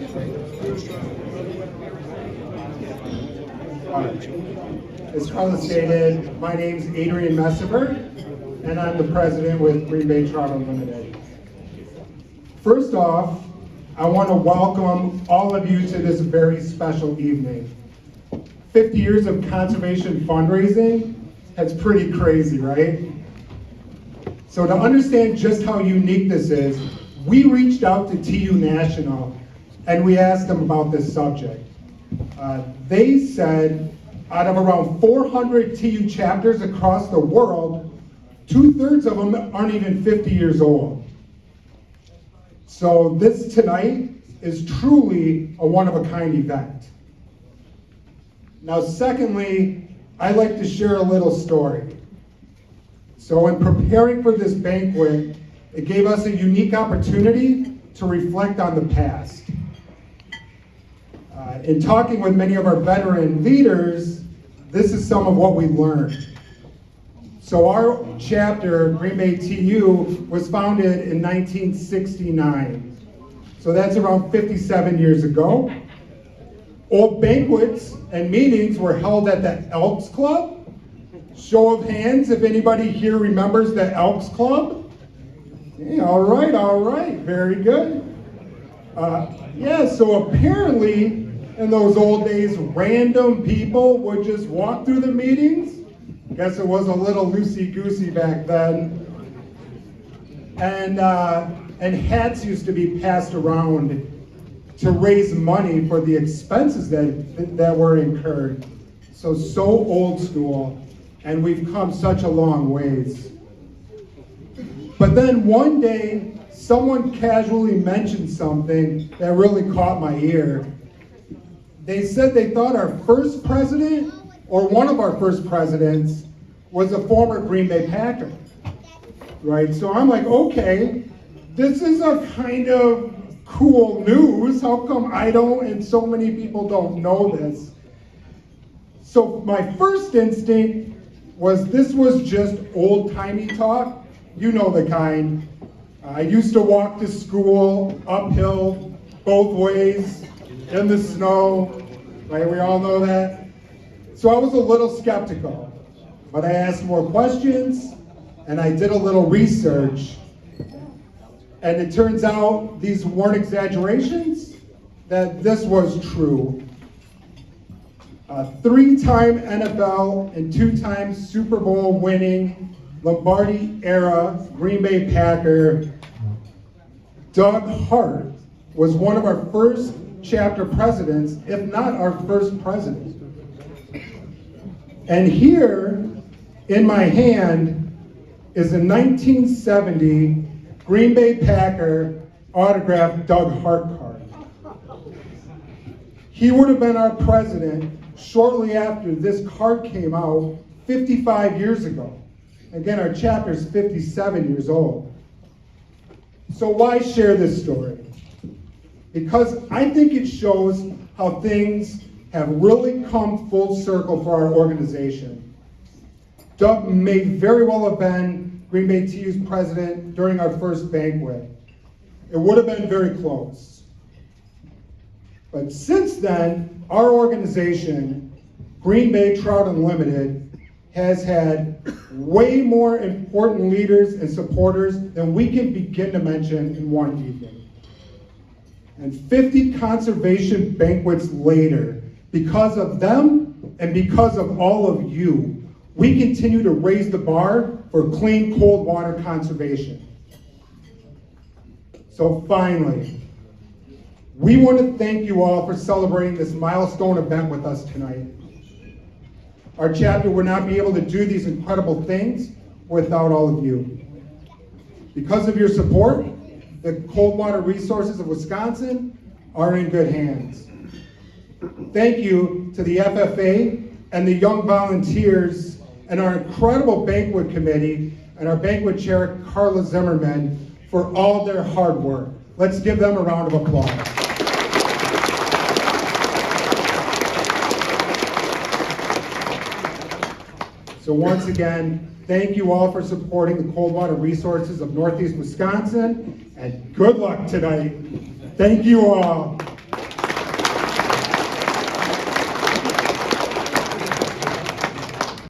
As Carla stated, my name is Adrian Meseberg, and I'm the president with Green Bay Trout Unlimited. First off, I want to welcome all of you to this very special evening. 50 years of conservation fundraising, that's pretty crazy, right? So to understand just how unique this is, we reached out to TU National and we asked them about this subject. They said out of around 400 TU chapters across the world, 2/3 of them aren't even 50 years old. So this tonight is truly a one-of-a-kind event. Now, secondly, I'd like to share a little story. So in preparing for this banquet, it gave us a unique opportunity to reflect on the past. In talking with many of our veteran leaders, this is some of what we learned. So our chapter, Green Bay TU, was founded in 1969. So that's around 57 years ago. All banquets and meetings were held at the Elks Club. Show of hands if anybody here remembers the Elks Club. Yeah, all right, very good. So apparently in those old days, random people would just walk through the meetings. Guess it was a little loosey-goosey back then. And hats used to be passed around to raise money for the expenses that were incurred. So old school, and we've come such a long ways. But then one day, someone casually mentioned something that really caught my ear. They said they thought our first president, or one of our first presidents, was a former Green Bay Packer, right? So I'm like, okay, this is a kind of cool news. How come I don't and so many people don't know this? So my first instinct was this was just old-timey talk. You know the kind. I used to walk to school uphill both ways in the snow, right? We all know that. So I was a little skeptical, but I asked more questions and I did a little research. And it turns out these weren't exaggerations, that this was true. A 3-time NFL and 2-time Super Bowl winning Lombardi era Green Bay Packer, Doug Hart, was one of our first chapter presidents, if not our first president. And here in my hand is a 1970 Green Bay Packer autographed Doug Hart card. He would have been our president shortly after this card came out 55 years ago. Again, our chapter is 57 years old. So why share this story? Because I think it shows how things have really come full circle for our organization. Doug may very well have been Green Bay TU's president during our first banquet. It would have been very close. But since then, our organization, Green Bay Trout Unlimited, has had way more important leaders and supporters than we can begin to mention in one evening. And 50 conservation banquets later, because of them and because of all of you, we continue to raise the bar for clean, cold water conservation. So finally, we want to thank you all for celebrating this milestone event with us tonight. Our chapter would not be able to do these incredible things without all of you. Because of your support, the cold water resources of Wisconsin are in good hands. Thank you to the FFA and the young volunteers and our incredible banquet committee and our banquet chair, Carla Zimmerman, for all their hard work. Let's give them a round of applause. So once again, thank you all for supporting the cold water resources of Northeast Wisconsin, and good luck tonight. Thank you all.